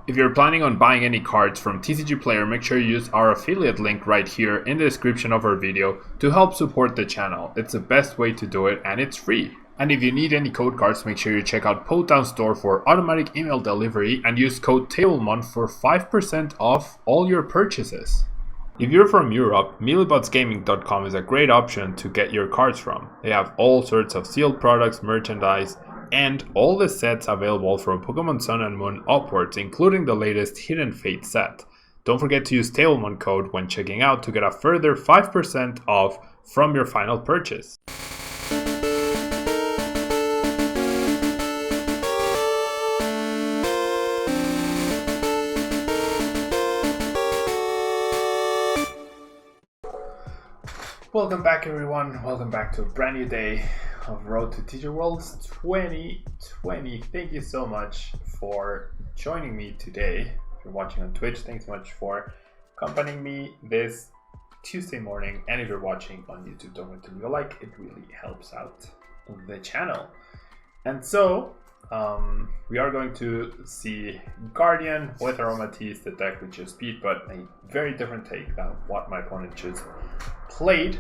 If you're planning on buying any cards from TCG Player, make sure you use our affiliate link right here in the description of our video to help support the channel. It's the best way to do it and it's free. And if you need any code cards, make sure you check out Potown Store for automatic email delivery and use code Tablemon for 5% off all your purchases. If you're from Europe, MilobotsGaming.com is a great option to get your cards from. They have all sorts of sealed products, merchandise, and all the sets available from Pokemon Sun and Moon upwards, including the latest Hidden Fate set. Don't forget to use Tablemon code when checking out to get a further 5% off from your final purchase. Welcome back everyone, welcome back to a brand new day of Road to TCG Worlds 2020. Thank you so much for joining me today. If you're watching on Twitch, thanks so much for accompanying me this Tuesday morning. And if you're watching on YouTube, don't forget to leave a like, it really helps out the channel. And so, we are going to see Guardian with Aromatisse, the deck we just beat, but a very different take than what my opponent just played.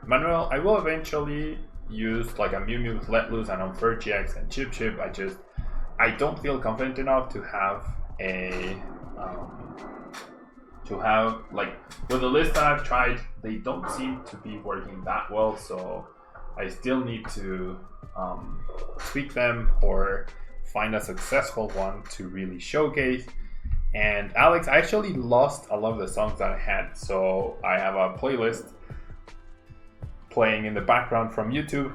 Manuel, I will eventually use like a Mew with Let Loose and Unfair GX and Chip Chip. I don't feel confident enough to have a like with the list that I've tried, they don't seem to be working that well, so I still need to tweak them or find a successful one to really showcase. And Alex, I actually lost a lot of the songs that I had, so I have a playlist playing in the background from YouTube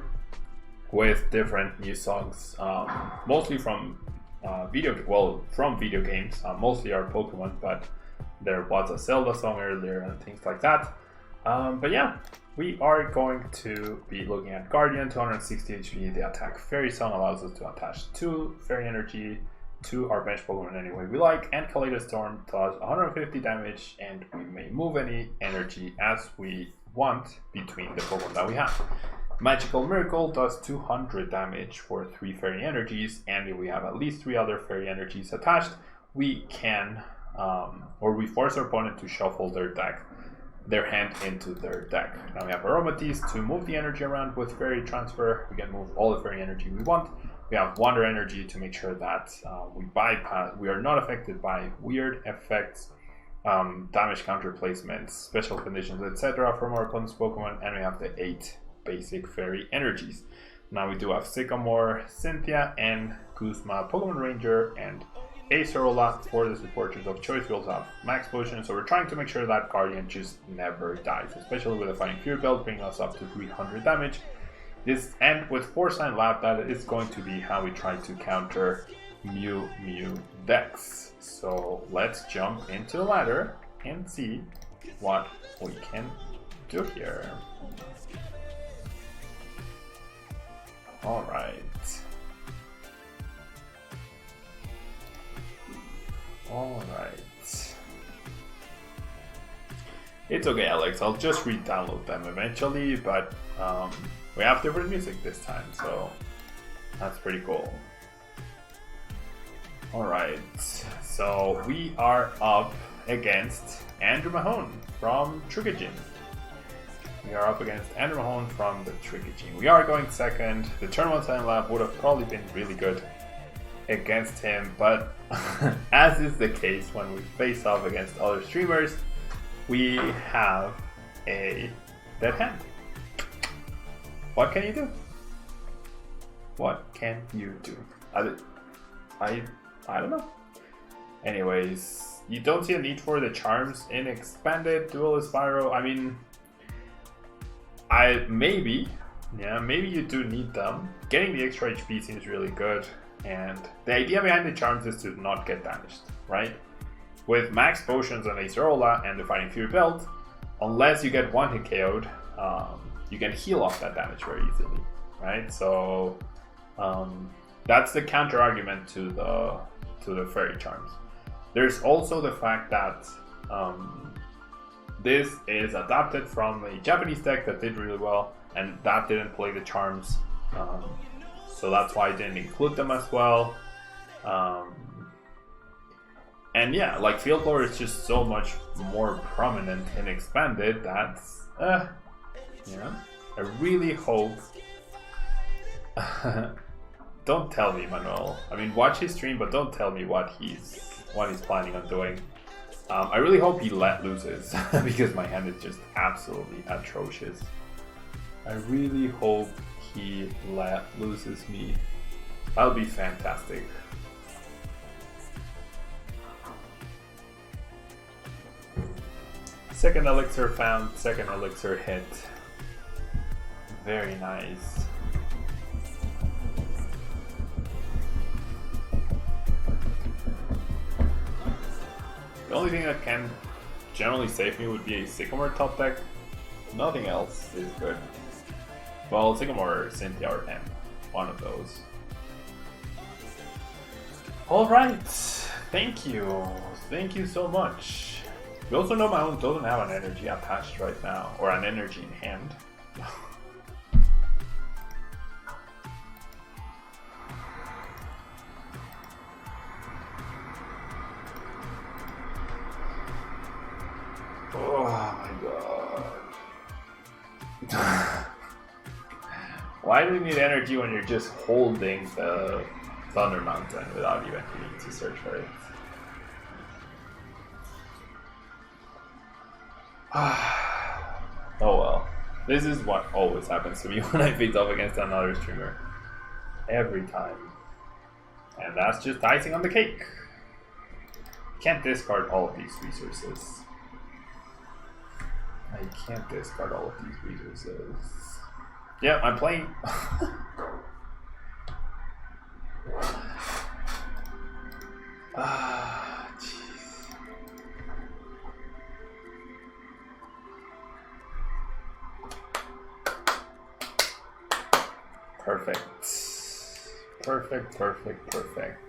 with different new songs, mostly from video games. Mostly are Pokemon, but there was a Zelda song earlier and things like that. But yeah, we are going to be looking at Guardian, 260 HP. The attack fairy song allows us to attach 2 fairy energy to our bench Pokemon any way we like, and Kaleido Storm does 150 damage, and we may move any energy as we want between the Pokemon that we have. Magical Miracle does 200 damage for 3 fairy energies, and if we have at least 3 other fairy energies attached, we can, or we force our opponent to shuffle their hand into their deck. Now we have Aromatisse to move the energy around with fairy transfer. We can move all the fairy energy we want. We have Wonder Energy to make sure that we are not affected by weird effects, damage counter placements, special conditions, etc. from our opponent's Pokemon, and we have the 8 basic fairy energies. Now we do have Sycamore, Cynthia, and Guzma, Pokemon Ranger, and Acerola for the supporters of choice. We also have Max Potion, so we're trying to make sure that Guardian just never dies, especially with the Fighting Fury Belt bringing us up to 300 damage. This, and with Silent Lab, that is going to be how we try to counter Mew decks. So let's jump into the ladder and see what we can do here. Alright. It's okay, Alex, I'll just re-download them eventually, but we have different music this time, so that's pretty cool. Alright, so we are up against Andrew Mahone from Trickaging. We are going second. The turn 1 Silent Lab would have probably been really good against him, but as is the case when we face off against other streamers, we have a dead hand. What can you do? I don't know. Anyways, you don't see a need for the charms in Expanded Dual Spyro. I mean, maybe you do need them. Getting the extra HP seems really good, and the idea behind the charms is to not get damaged, right? With Max Potions and Acerola and the Fighting Fury Belt, unless you get one hit KO'd, you can heal off that damage very easily, right? So that's the counter argument to the fairy charms. There's also the fact that this is adapted from a Japanese deck that did really well, and that didn't play the charms, so that's why I didn't include them as well. And yeah, like Field Blower is just so much more prominent and expanded. That's yeah. I really hope. Don't tell me, Manuel. I mean, watch his stream, but don't tell me what he's planning on doing. I really hope he loses because my hand is just absolutely atrocious. I really hope he loses me. That would be fantastic. Second elixir found, second elixir hit. Very nice. The only thing that can generally save me would be a Sycamore top deck. Nothing else is good. Well, Sycamore or Cynthia or M. One of those. Alright. Thank you. Thank you so much. We also know my own doesn't have an energy attached right now. Or an energy in hand. Oh my god. Why do you need energy when you're just holding the Thunder Mountain without even needing to search for it? Oh well. This is what always happens to me when I face off against another streamer. Every time. And that's just icing on the cake. Can't discard all of these resources. I can't discard all of these resources. Yeah, I'm playing. Ah, jeez. Perfect. Perfect, perfect, perfect.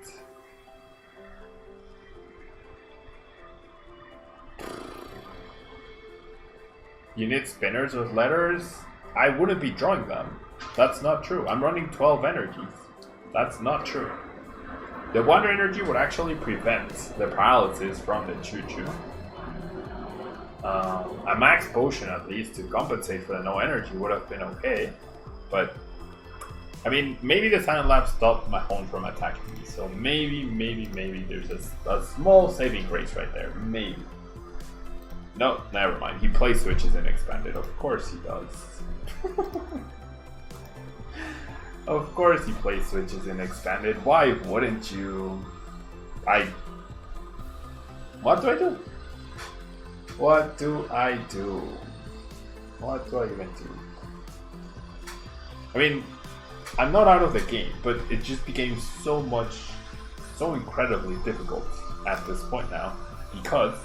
You need spinners with letters? I wouldn't be drawing them. That's not true. I'm running 12 energies. That's not true. The Wonder Energy would actually prevent the paralysis from the Choo-Choo. A Max Potion, at least, to compensate for the no energy would have been okay. But, I mean, maybe the Silent Lab stopped my Hone from attacking me. So maybe there's a small saving grace right there. Maybe. No, never mind. He plays switches in expanded. Of course he does. Of course he plays switches in expanded. Why wouldn't you? What do I do? What do I do? What do I even do? I mean, I'm not out of the game, but it just became so incredibly difficult at this point now because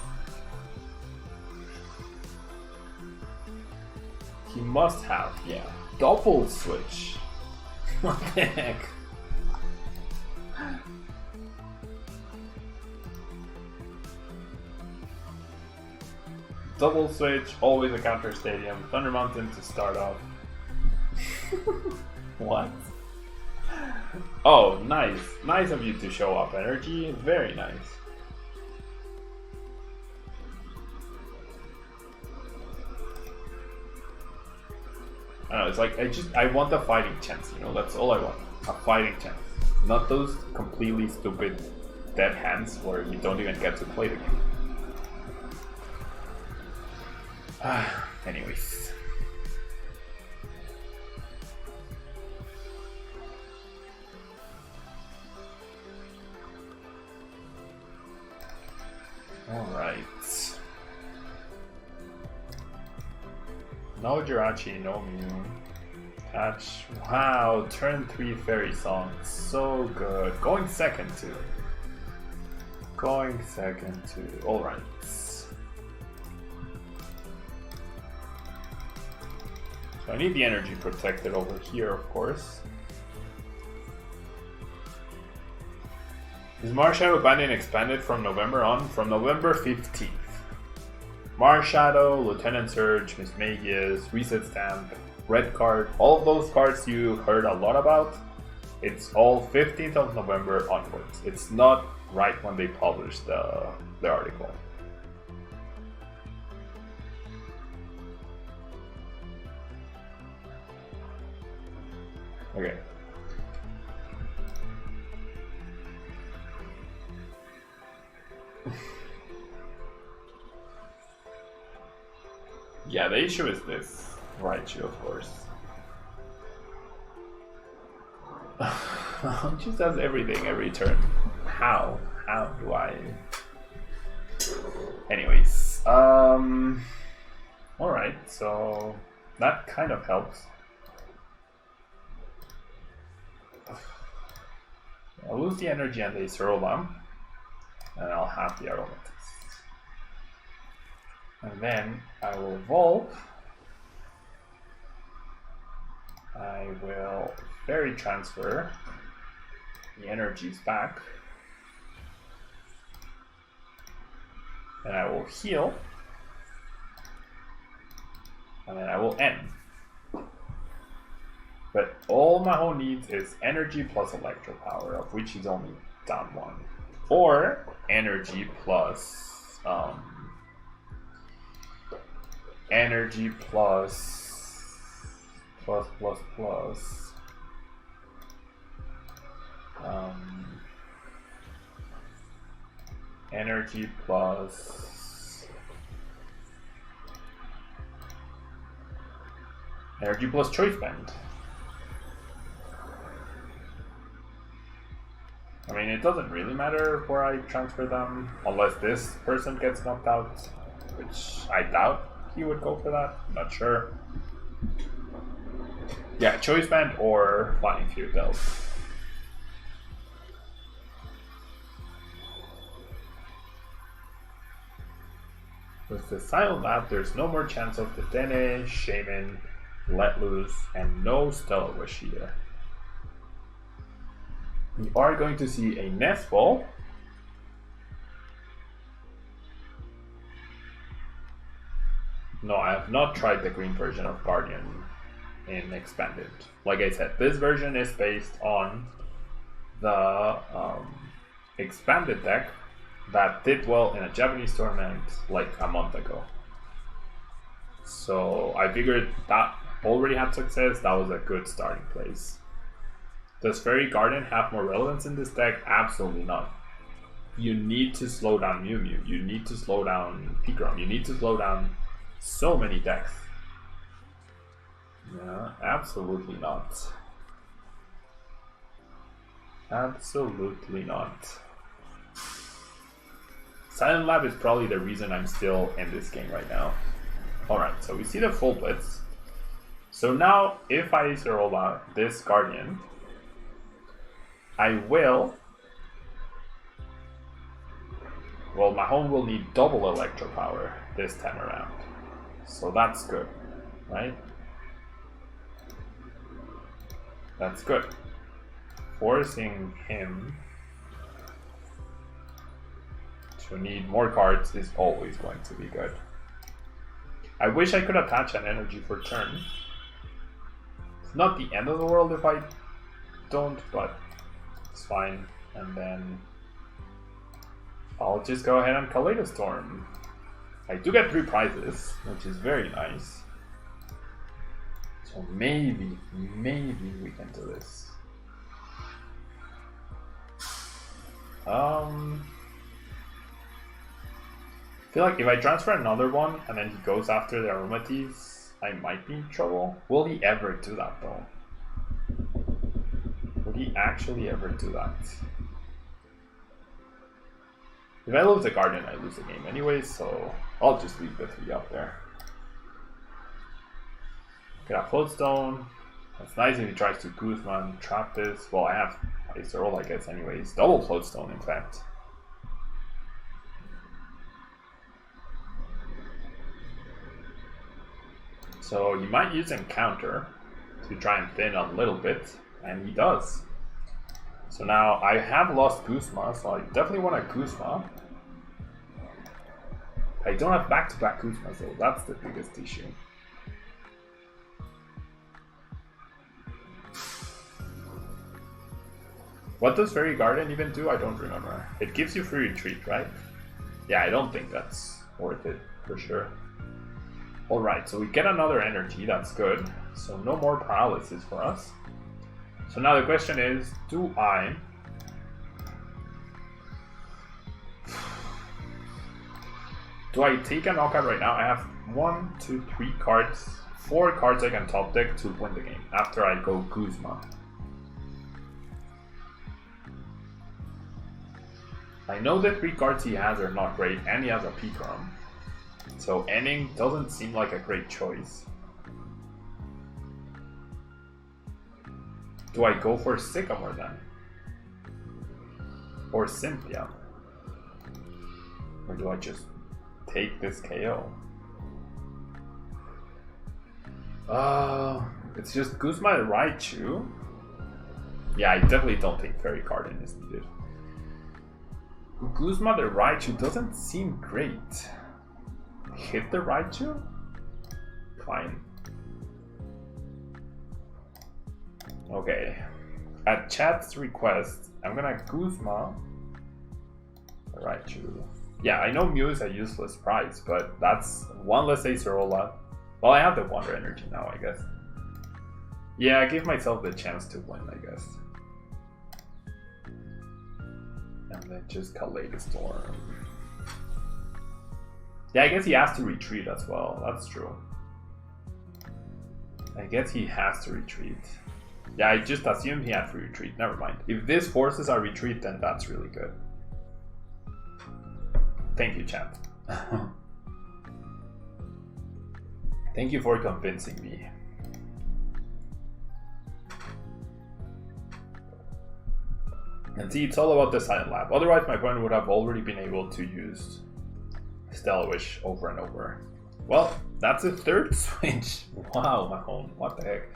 he must have, yeah, double switch. What the heck? Double switch, always a counter stadium, Thunder Mountain to start off. What? Oh, nice. Nice of you to show up energy. Very nice. I don't know, it's like I want a fighting chance, you know, that's all I want. A fighting chance. Not those completely stupid dead hands where you don't even get to play the game. Anyways. Alright. No Jirachi, no Mew. Catch. Wow, turn 3 Fairy Song. So good. Going second too. Going second too. Alright. So I need the energy protected over here, of course. Is Marshadow banned and expanded from November on? From November 15th. Marshadow, Lieutenant Surge, Miss Magius, Reset Stamp, Red Card, all of those cards you heard a lot about It's all 15th of November onwards. It's not right when they publish the article. Okay. Yeah, the issue is this. Raichu, of course. Just does everything every turn. How? How do I? Anyways, alright, so that kind of helps. I'll lose the energy and the Acerola, and I'll have the Aromatisse. And then I will evolve. I will Fairy transfer the energies back. And I will heal. And then I will end. But all Mahou needs is energy plus electro power, of which he's only down one. Or energy plus energy plus energy plus choice band. I mean, it doesn't really matter where I transfer them, unless this person gets knocked out, which I doubt he would go for that. I'm not sure. Yeah, choice band or flying field belt. With the Silent Lab, there's no more chance of the Dene, Shaman, Let Loose, and no Stellar Wish here. We are going to see a Nest Ball. No, I have not tried the green version of Guardian in Expanded. Like I said, this version is based on the Expanded deck that did well in a Japanese tournament like a month ago. So I figured that already had success. That was a good starting place. Does Fairy Garden have more relevance in this deck? Absolutely not. You need to slow down Mew Mew. You need to slow down Pikarom. You need to slow down so many decks. Yeah, absolutely not. Absolutely not. Silent Lab is probably the reason I'm still in this game right now. Alright, so we see the full blitz. So now, if I Acerola this Guardian, I will... Well, my home will need double electro power this time around. So that's good, right? That's good. Forcing him to need more cards is always going to be good. I wish I could attach an energy for turn. It's not the end of the world if I don't, but it's fine. And then I'll just go ahead and Kaleido Storm. I do get 3 prizes, which is very nice. So maybe we can do this. I feel like if I transfer another one and then he goes after the Aromatisse, I might be in trouble. Will he ever do that though? Will he actually ever do that? If I lose the Guardian, I lose the game anyway, so I'll just leave the 3 up there. Get a Float Stone. That's nice if he tries to Guzma and trap this. Well, I have Acerola, I guess, anyways. Double Float Stone, in fact. So you might use Encounter to try and thin a little bit, and he does. So now I have lost Guzma, so I definitely want a Guzma. I don't have back-to-back Guzma, so that's the biggest issue. What does Fairy Garden even do? I don't remember. It gives you free retreat, right? Yeah, I don't think that's worth it, for sure. Alright, so we get another energy, that's good. So no more paralysis for us. So now the question is, do I take a knockout right now? I have 1, 2, 3 cards, 4 cards I can top deck to win the game after I go Guzma. I know the 3 cards he has are not great, and he has a Pikarom. So ending doesn't seem like a great choice. Do I go for Sycamore then? Or Cynthia? Or do I just take this KO? It's just Guzma and Raichu. Yeah, I definitely don't think Fairy Garden is needed. Guzma the Raichu doesn't seem great. Hit the Raichu? Fine. Okay. At chat's request, I'm gonna Guzma the Raichu. Yeah, I know Mew is a useless prize, but that's one less Acerola. Well, I have the Wonder Energy now, I guess. Yeah, I give myself the chance to win, I guess. And then just Kaleidostorm. Yeah, I guess he has to retreat as well. That's true. I guess he has to retreat. Yeah, I just assumed he had free retreat. Never mind. If this forces our retreat, then that's really good. Thank you, chat. Thank you for convincing me. And see, it's all about the Silent Lab. Otherwise, my opponent would have already been able to use Stellar Wish over and over. Well, that's a third switch. Wow, Mahone, what the heck?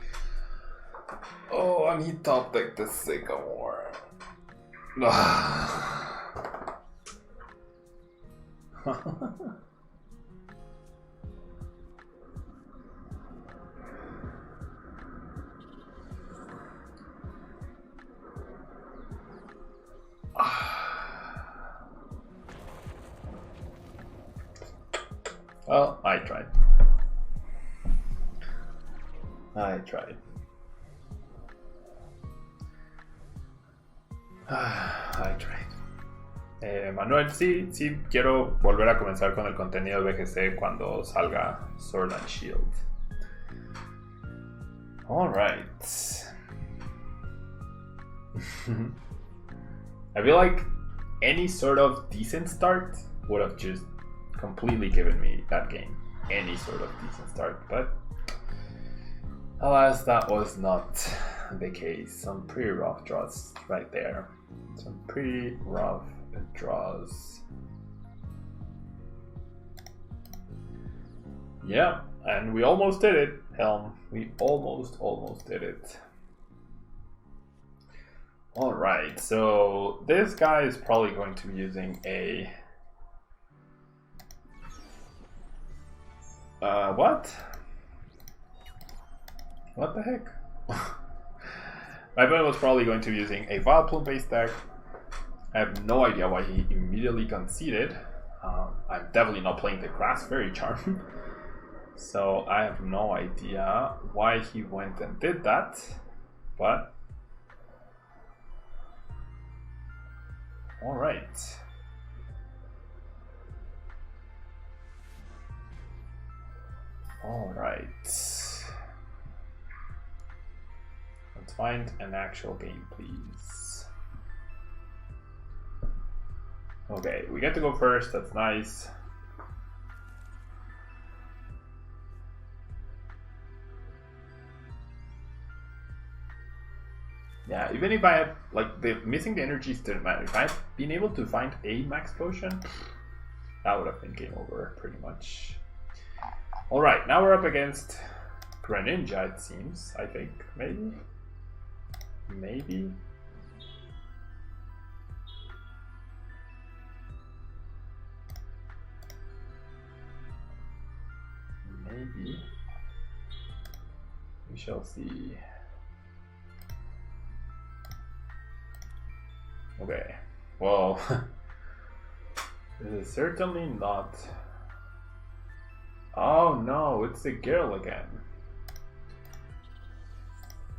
Oh, and he top decked the Sycamore. Well, I tried. I tried. Manuel, sí quiero volver a comenzar con el contenido de BGC cuando salga Sword and Shield. Alright. I feel like any sort of decent start would have just completely given me that game. Any sort of decent start, but alas, that was not the case. Some pretty rough draws right there. Some pretty rough draws. Yeah, and we almost did it, Helm. We almost did it. Alright, so this guy is probably going to be using a... what? What the heck? My opponent was probably going to be using a Vileplume based deck. I have no idea why he immediately conceded. I'm definitely not playing the Grass Fairy Charm. So I have no idea why he went and did that. But... alright. Alright. Let's find an actual game, please. Okay, we get to go first, that's nice. Yeah, even if I had, like, missing the energies didn't matter. If I had been able to find a Max Potion, that would have been game over, pretty much. Alright, now we're up against Greninja, it seems, I think, maybe? Maybe? Maybe. We shall see. Well, it is certainly not. Oh no, it's the girl again.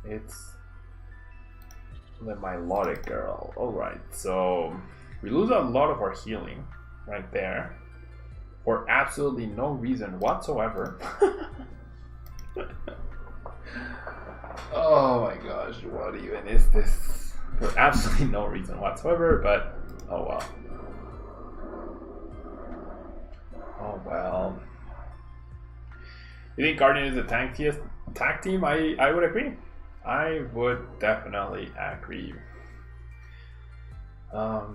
It's the Milotic girl. Alright, so we lose a lot of our healing right there for absolutely no reason whatsoever. Oh my gosh, what even is this? For absolutely no reason whatsoever, but oh well. Oh well. You think Guardian is a tank team? I would agree. I would definitely agree. Well,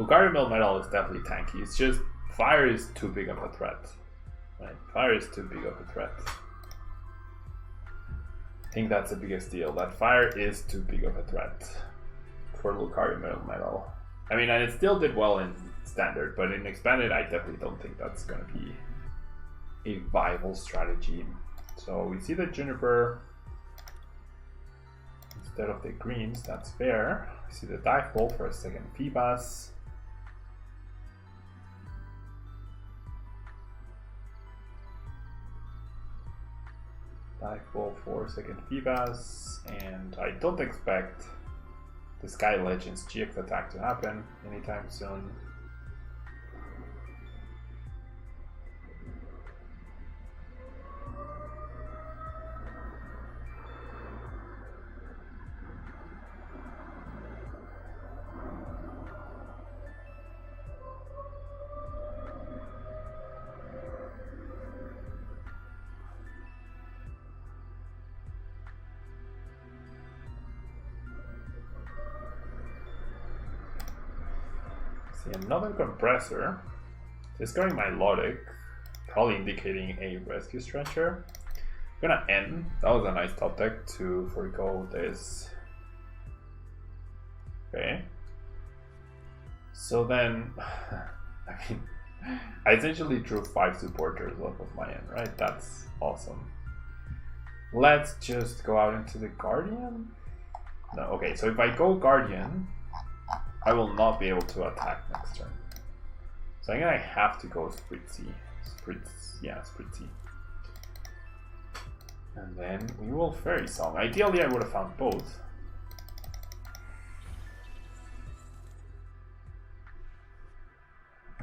Guardian Metal is definitely tanky. It's just fire is too big of a threat. Right? Fire is too big of a threat. I think that's the biggest deal. That fire is too big of a threat for Lucario Metal. I mean, and it still did well in standard, but in expanded, I definitely don't think that's going to be a viable strategy. So we see the Juniper instead of the greens. That's fair. We see the Dive Ball for a second Feebas. Dive Ball for a second Feebas, and I don't expect the Sky Legends GX attack to happen anytime soon. See another compressor. Discarding Milotic, probably indicating a rescue stretcher. I'm gonna end. That was a nice top deck to forego this. Okay. So then, I mean, I essentially drew 5 supporters off of my end, right? That's awesome. Let's just go out into the Guardian. No, okay, so if I go Guardian, I will not be able to attack next turn. So I think I have to go Spritzee. Spritzee. And then we will Fairy Song. Ideally I would have found both.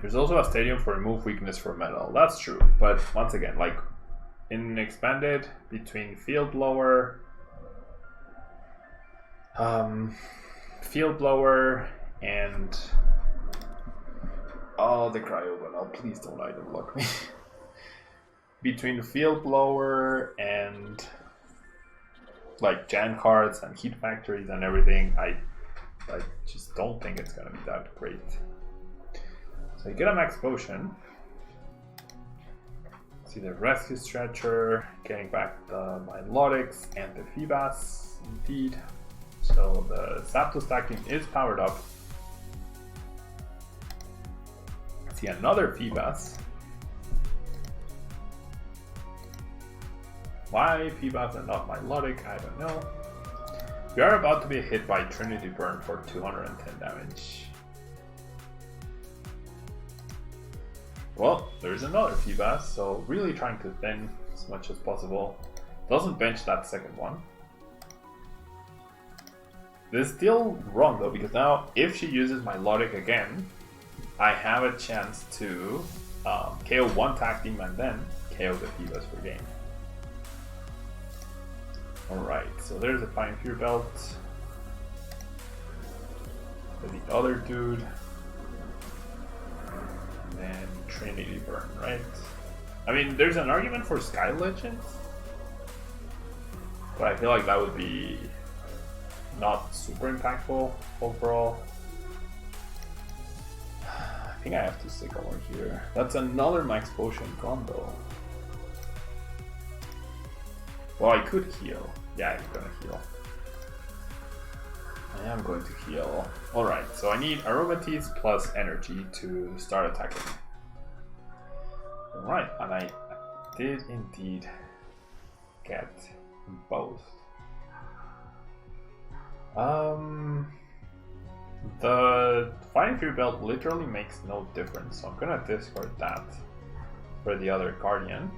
There's also a stadium for remove weakness for metal. That's true, but once again, like in expanded between Field Blower, and oh, the Cryogon. Oh, please don't item block me. Between Field Blower and like Jan cards and Heat Factories and everything, I just don't think it's gonna be that great. So you get a Max Potion. See the Rescue Stretcher, getting back the Milotics and the Feebas, indeed. So the Zapdos stacking is powered up. See another Feebas. Why Feebas and not Milotic, I don't know. We are about to be hit by Trinity Burn for 210 damage. Well, there's another Feebas, so really trying to thin as much as possible. Doesn't bench that second one. This is still wrong though, because now if she uses Milotic again, I have a chance to KO one tag team and then KO the Feebas for game. Alright, so there's a Fine Fear Belt. There's the other dude. And then Trinity Burn, right? I mean, there's an argument for Sky Legends, but I feel like that would be not super impactful overall. I think I have to Sycamore here. That's another Max Potion gone though. Well, I could heal. Yeah, I'm gonna heal. I am going to heal. Alright, so I need Aromatisse plus energy to start attacking. Alright, and I did indeed get both. The Fighting Fury Belt literally makes no difference, so I'm gonna discard that for the other Guardian.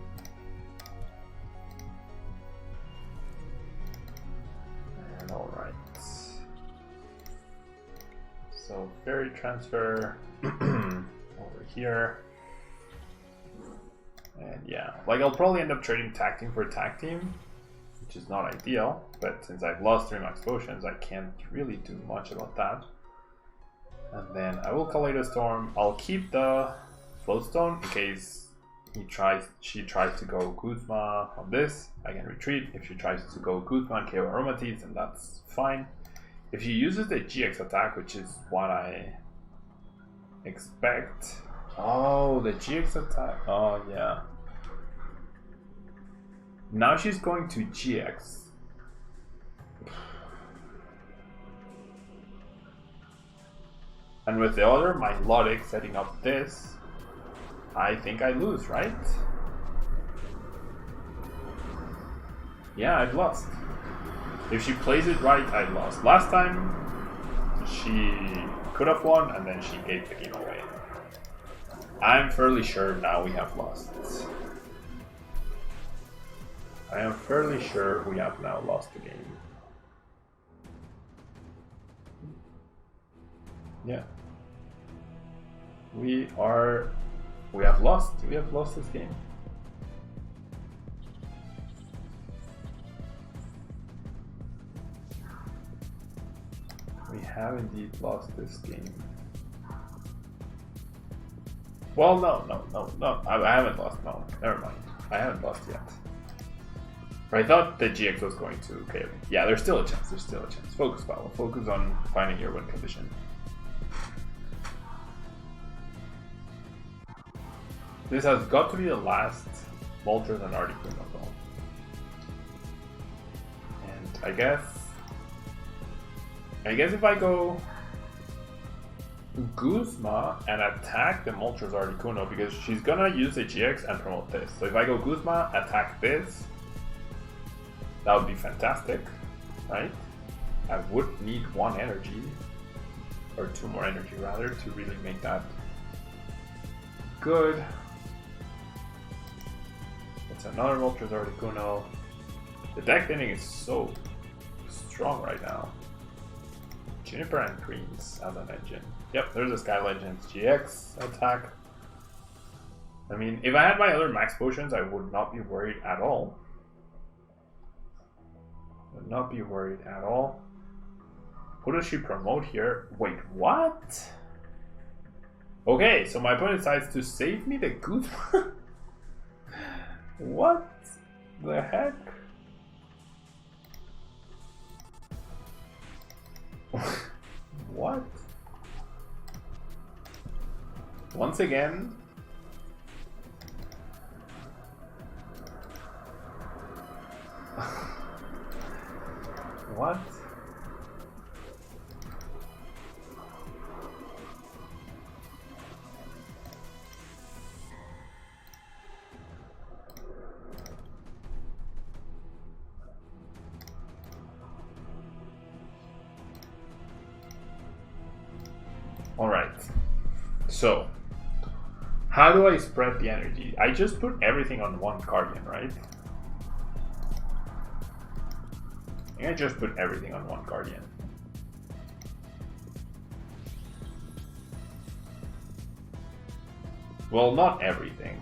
And alright. So Fairy Transfer over here. And yeah, like I'll probably end up trading Tag Team for Tag Team, which is not ideal, but since I've lost 3 Max Potions, I can't really do much about that. And then I will Kaleido Storm. I'll keep the Float Stone in case she tries to go Guzma on this. I can retreat. If she tries to go Guzma and KO Aromatisse, then that's fine. If she uses the GX attack, which is what I expect. Oh, the GX attack. Oh, yeah. Now she's going to GX. And with the other Milotic setting up this, I think I lose, right? Yeah, I've lost. If she plays it right, I lost. Last time, she could have won, and then she gave the game away. I'm fairly sure now we have lost. I am fairly sure we have now lost the game. Yeah. We have lost this game. We have indeed lost this game. Well, no. I haven't lost. No, never mind. I haven't lost yet. But I thought the GX was going to. Okay, yeah, there's still a chance. Focus, Paolo. Focus on finding your win condition. This has got to be the last Moltres and Articuno though. And I guess if I go Guzma and attack the Moltres Articuno, because she's gonna use the GX and promote this. So if I go Guzma, attack this, that would be fantastic, right? I would need 1 energy, or 2 more energy rather, to really make that good. It's another Moltres Articuno. The deck thinning is so strong right now. Juniper and Greens as an engine. Yep, there's a Sky Legends GX attack. I mean, if I had my other Max Potions, I would not be worried at all. Who does she promote here? Wait, what? Okay, so my opponent decides to save me the Guzma? What the heck? What? Once again? What? Alright, so how do I spread the energy? I just put everything on one Guardian, right? I just put everything on one Guardian. Well, not everything.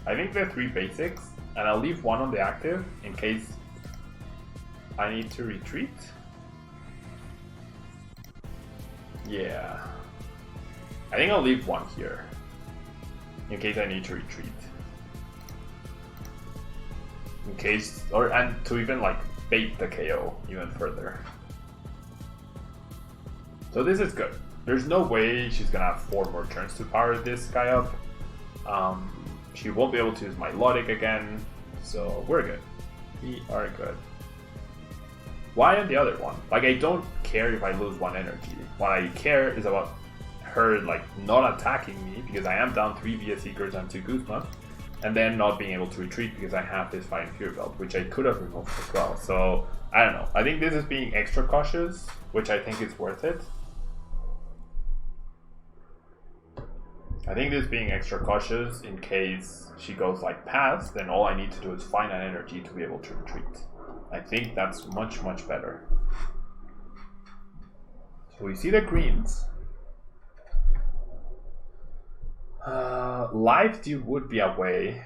I think there are 3 basics, and I'll leave 1 on the active in case I need to retreat. Yeah. I think I'll leave 1 here in case I need to retreat. In case, and to even like bait the KO even further. So this is good. There's no way she's gonna have 4 more turns to power this guy up. She won't be able to use Milotic again, so we're good. We are good. Why on the other one? Like, I don't care if I lose 1 energy. What I care is about her like not attacking me because I am down 3 via Seekers and 2 Guzma, and then not being able to retreat because I have this Fighting Fury Belt, which I could have removed as well. So I don't know. I think this is being extra cautious, which I think is worth it. I think this being extra cautious in case she goes like past, then all I need to do is find an energy to be able to retreat. I think that's much, much better. So we see the greens. Live Dew would be away.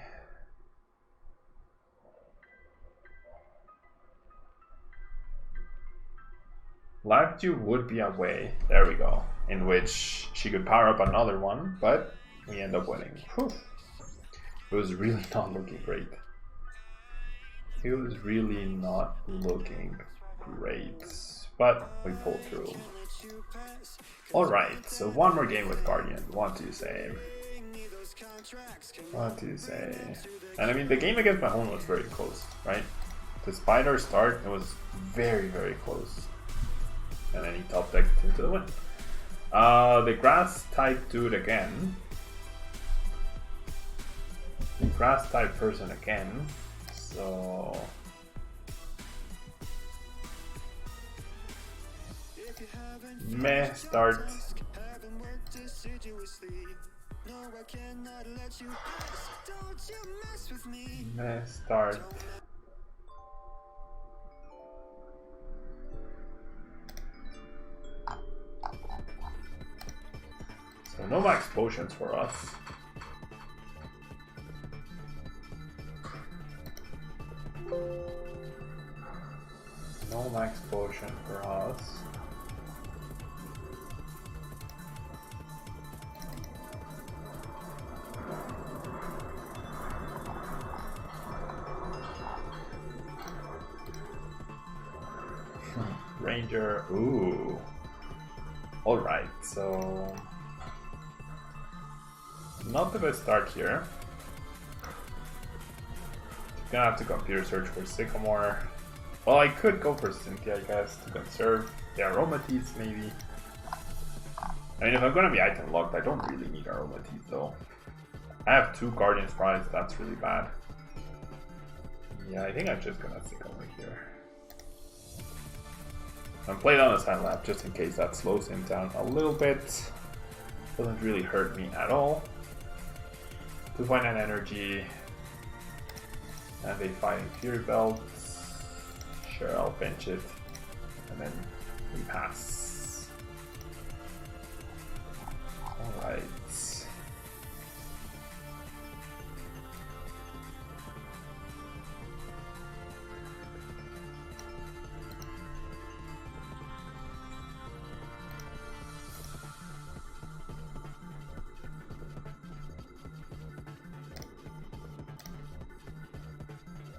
Live Dew would be away. There we go. In which she could power up another one, but we end up winning. Whew. It was really not looking great. It was really not looking great. But we pulled through. Alright, so one more game with Guardian. What do you say? What do you say? And I mean, the game against my own was very close, right? Despite our start, it was very, very close. And then he top decked into the win. The grass type dude again. The grass type person again. So meh start. Meh start. So no Max Potions for us. No Max Potion for us. Ranger, ooh. Alright, so not the best start here. Gonna have to computer search for Sycamore. Well, I could go for Cynthia, I guess, to conserve the Aromatisse, maybe. I mean, if I'm gonna be item locked, I don't really need Aromatisse, though. I have 2 Guardian Sprites, that's really bad. Yeah, I think I'm just gonna Sycamore here. I'm playing on a Silent Lab, just in case that slows him down a little bit. Doesn't really hurt me at all. 2.9 energy. And they fighting Fury Belt. Sure, I'll bench it. And then we pass. Alright.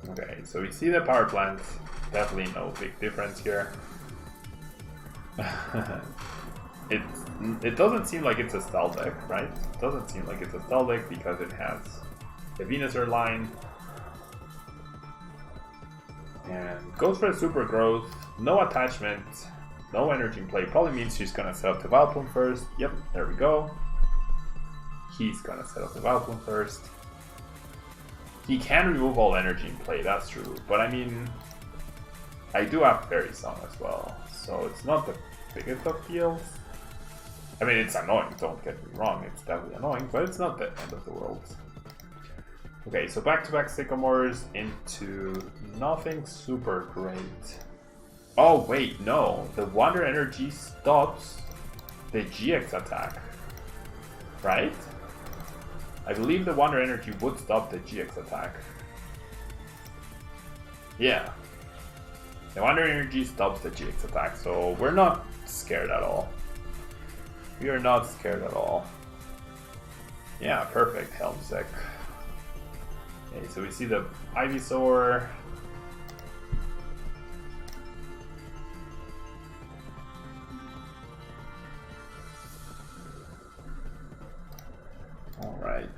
Okay, so we see the power plant. Definitely no big difference here. It doesn't seem like it's a stall deck, right? It doesn't seem like it's a stall deck because it has the Venusaur line. And goes for a super growth, no attachment, no energy in play. Probably means she's gonna set up the Vileplume first. Yep, there we go. He's gonna set up the Vileplume first. He can remove all energy in play, that's true. But I mean, I do have Fairy Song as well, so it's not the biggest of deals. I mean, it's annoying, don't get me wrong, it's definitely annoying, but it's not the end of the world. Okay, so back-to-back Sycamores into nothing super great. Oh wait, no, the Wonder Energy stops the GX attack, right? I believe the Wonder Energy would stop the GX attack. Yeah. The Wonder Energy stops the GX attack, so we're not scared at all. We are not scared at all. Yeah, perfect, Helmsec. Okay, so we see the Ivysaur. Alright.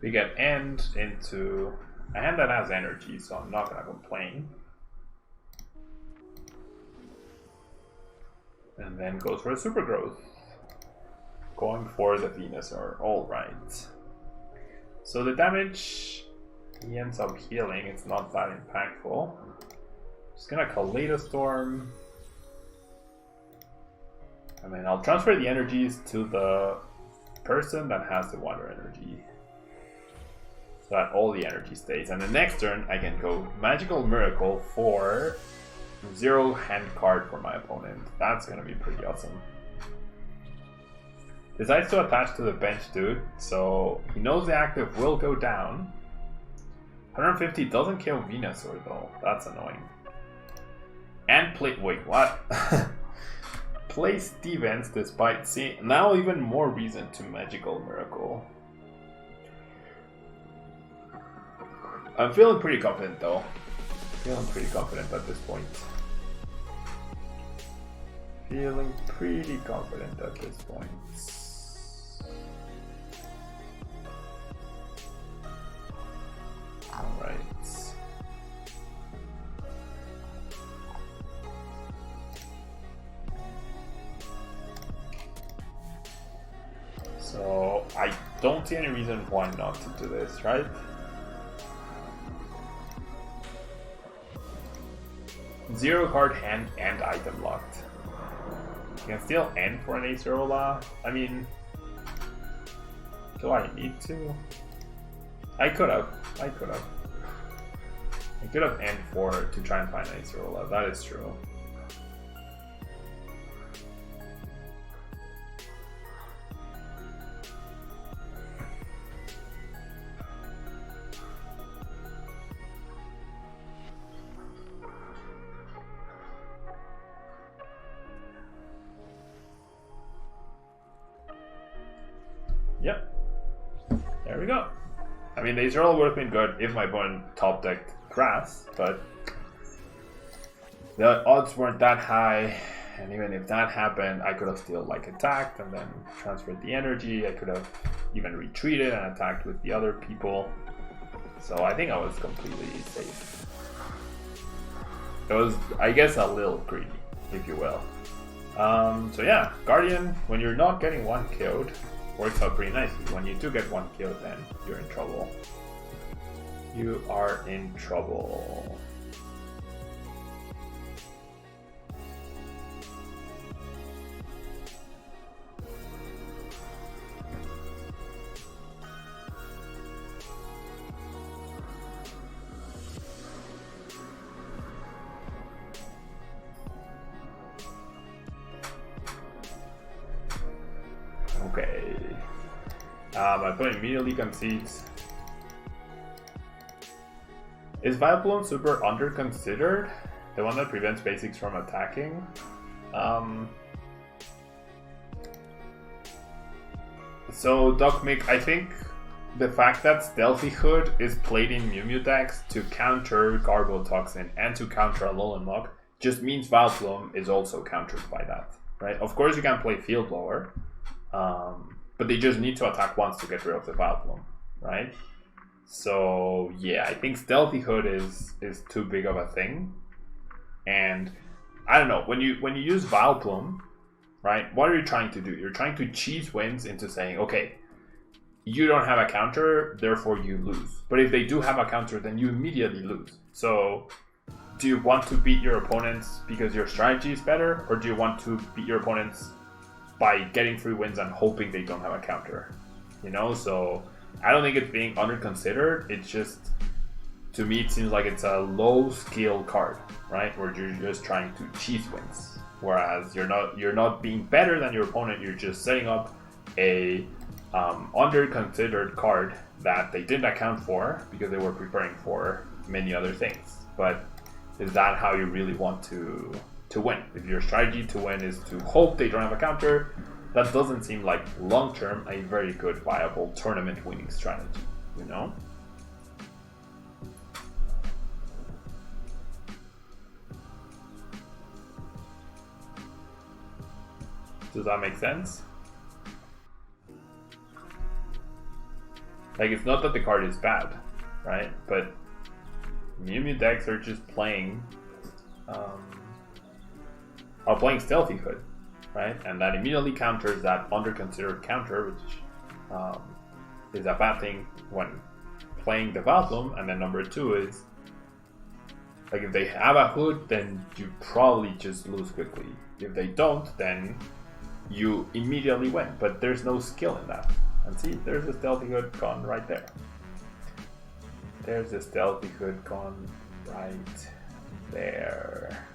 We get End into a hand that has energy, so I'm not gonna complain. And then goes for a super growth. Going for the Venusaur. Alright. So the damage he ends up healing, it's not that impactful. Just gonna Kaleidostorm. And then I'll transfer the energies to the person that has the Wonder Energy. So that all the energy stays. And the next turn I can go Magical Miracle for 0 hand card for my opponent. That's gonna be pretty awesome. Decides to attach to the bench dude, so he knows the active will go down. 150 doesn't kill Venusaur though, that's annoying. And play, wait, what? Play Stevens despite seeing, now even more reason to Magical Miracle. I'm feeling pretty confident though. Feeling pretty confident at this point. Feeling pretty confident at this point. Alright. So I don't see any reason why not to do this, right? Zero card hand and item locked. You can still end for an Acerola. I mean, do I need to? I could have end for to try and find an Acerola. That is true. Yep. There we go. I mean, the Acerola would have been good if my opponent top decked grass, but the odds weren't that high, and even if that happened, I could have still like attacked and then transferred the energy. I could have even retreated and attacked with the other people. So I think I was completely safe. It was, I guess, a little greedy, if you will. So yeah, Guardian, when you're not getting one killed, works out pretty nicely. When you do get one kill, then you're in trouble. You are in trouble. Okay. My opponent immediately concedes. Is Vileplume super under-considered? The one that prevents basics from attacking? So, Doc Mick, I think the fact that Stealthy Hood is played in Mew Mew decks to counter Garbotoxin and to counter Alolan Muk just means Vileplume is also countered by that, right? Of course you can play Field Blower, but they just need to attack once to get rid of the Vileplume, right? So yeah, I think Stealthy Hood is too big of a thing, and I don't know, when you use Vileplume, right? What are you trying to do? You're trying to cheese wins into saying, okay, you don't have a counter, therefore you lose. But if they do have a counter, then you immediately lose. So do you want to beat your opponents because your strategy is better, or do you want to beat your opponents by getting free wins and hoping they don't have a counter? You know, so I don't think it's being under-considered. It's just, to me, it seems like it's a low-skill card, right? Where you're just trying to cheese wins. Whereas you're not being better than your opponent. You're just setting up a under-considered card that they didn't account for because they were preparing for many other things. But is that how you really want to win? If your strategy to win is to hope they don't have a counter, that doesn't seem like long-term a very good, viable tournament winning strategy, you know? Does that make sense? Like, it's not that the card is bad, right? But Mew Mew decks are just playing playing Stealthy Hood, right? And that immediately counters that under-considered counter, which is a bad thing when playing the Vileplume. And then number two is, like, if they have a Hood, then you probably just lose quickly. If they don't, then you immediately win. But there's no skill in that. And see, there's a Stealthy Hood gone right there. There's a Stealthy Hood gone right there.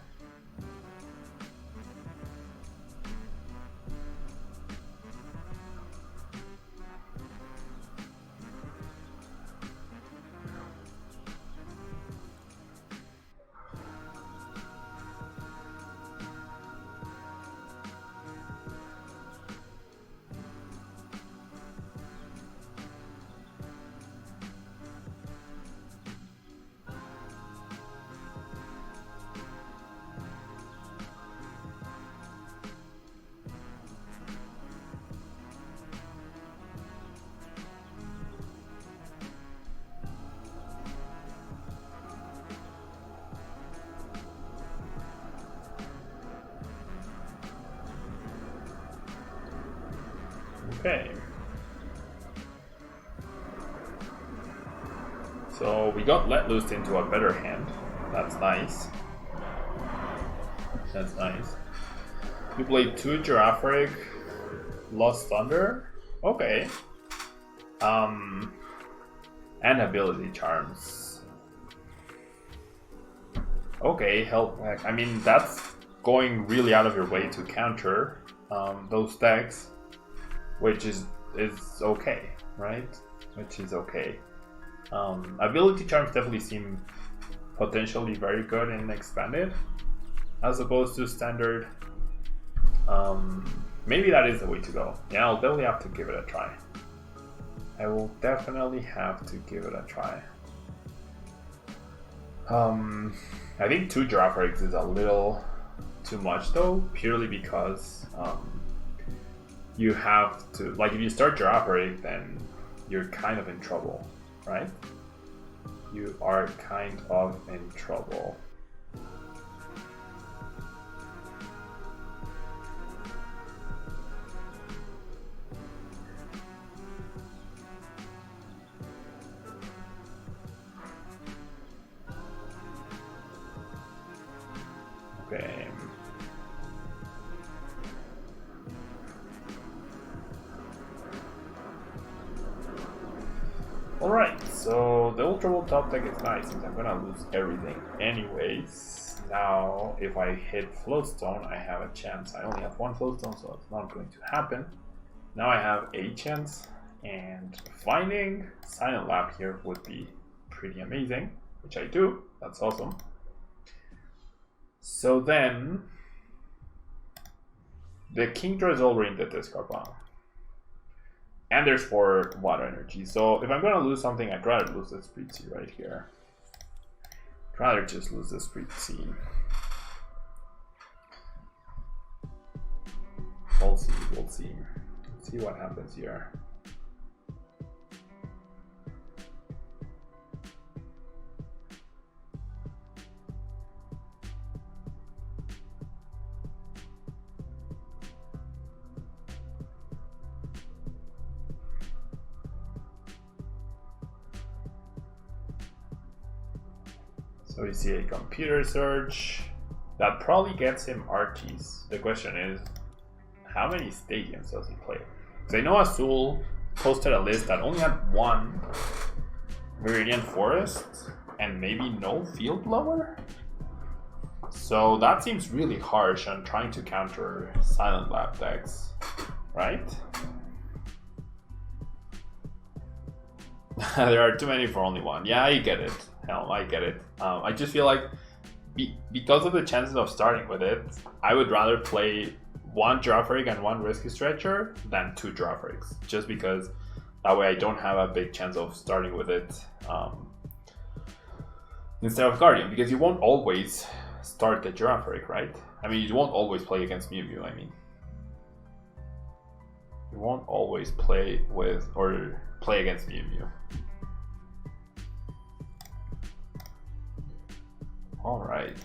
Okay. So we got let loose into a better hand. That's nice. That's nice. We played 2 Girafarig, Lost Thunder. Okay. And Ability Charms. Okay, help. I mean, that's going really out of your way to counter those decks. Which is okay, right? Which is okay. Ability Charms definitely seem potentially very good in Expanded, as opposed to Standard. Maybe that is the way to go. Yeah, I'll definitely have to give it a try. I will definitely have to give it a try. I think 2 Giraffe is a little too much though, purely because you have to, like, if you start Girafarig, then you're kind of in trouble, right? You are kind of in trouble. Okay. Alright, so the Ultra Ball top deck is nice since I'm gonna lose everything anyways. Now, if I hit Float Stone, I have a chance. I only have 1 Float Stone, so it's not going to happen. Now I have a chance, and finding Silent Lab here would be pretty amazing, which I do. That's awesome. So then, the Kingdra is already in the discard pile. And there's 4 Water Energy. So if I'm going to lose something, I'd rather lose the Spritzee right here. I'd rather just lose the Spritzee. We'll see, we'll see. Let's see what happens here. So we see a Computer Search. That probably gets him Artis. The question is, how many stadiums does he play? Because I know Azul posted a list that only had 1 Viridian Forest and maybe no Field Blower. So that seems really harsh on trying to counter Silent Lab decks, right? There are too many for only 1. Yeah, I get it. Hell, I get it. I just feel like because of the chances of starting with it, I would rather play 1 Girafarig and 1 Risky Stretcher than 2 Girafarigs, just because that way I don't have a big chance of starting with it instead of Guardian, because you won't always start the Girafarig, right? I mean, you won't always play against Mew Mew, I mean. You won't always play with or play against Mew Mew. All right.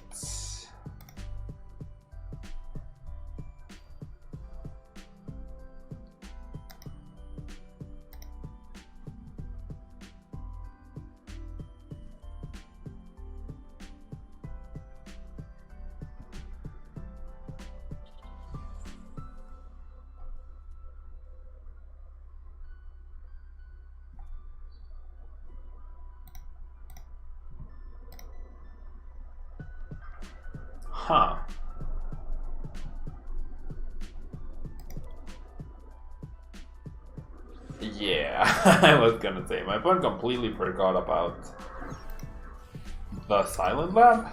Huh. Yeah, I was gonna say, my opponent completely forgot about the Silent Lab.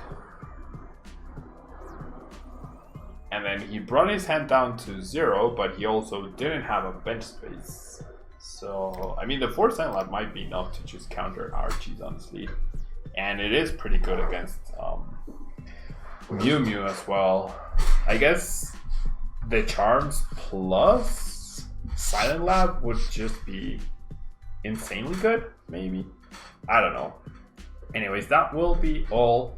And then he brought his hand down to 0, but he also didn't have a bench space. So, I mean, the 4 Silent Lab might be enough to just counter Archie's, honestly. And it is pretty good against Mew Mew as well. I guess the Charms plus Silent Lab would just be insanely good, maybe. I don't know. Anyways, that will be all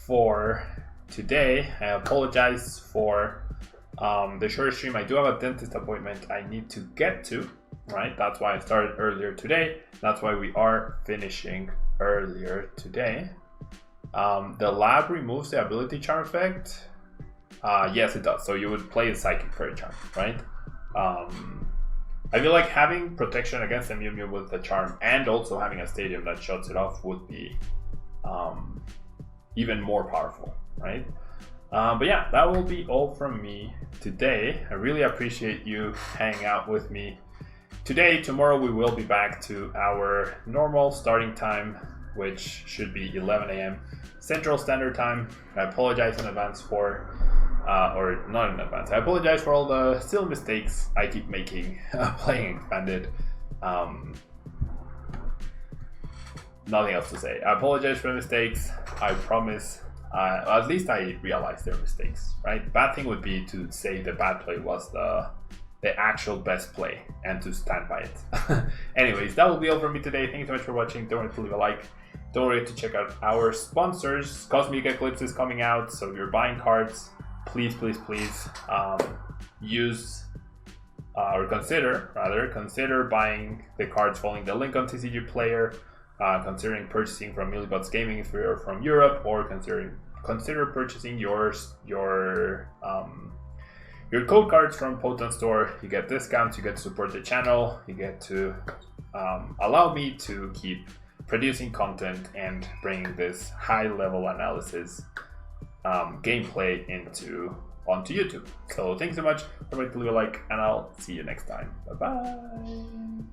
for today. I apologize for the short stream. I do have a dentist appointment I need to get to, right? That's why I started earlier today. That's why we are finishing earlier today. The lab removes the ability charm effect. Yes, it does. So you would play a Psychic Fairy Charm, right? I feel like having protection against the Mew Mew with the charm and also having a stadium that shuts it off would be even more powerful, right? But yeah, that will be all from me today. I really appreciate you hanging out with me today. Tomorrow we will be back to our normal starting time, which should be 11 a.m. Central Standard Time. I apologize in advance for or not in advance. I apologize for all the silly mistakes I keep making playing Expanded. Nothing else to say. I apologize for the mistakes. I promise. At least I realized their mistakes, right? Bad thing would be to say the bad play was the actual best play and to stand by it. Anyways, that will be all from me today. Thank you so much for watching. Don't forget to leave a like. Don't forget to check out our sponsors. Cosmic Eclipse is coming out, so if you're buying cards, please use or consider buying the cards following the link on TCG Player. Considering purchasing from Milibot's Gaming if you're from Europe, or consider purchasing your code cards from Potent Store. You get discounts, you get to support the channel, you get to allow me to keep producing content and bringing this high level analysis gameplay onto YouTube. So thanks so much. Don't forget to leave a like, and I'll see you next time. Bye bye.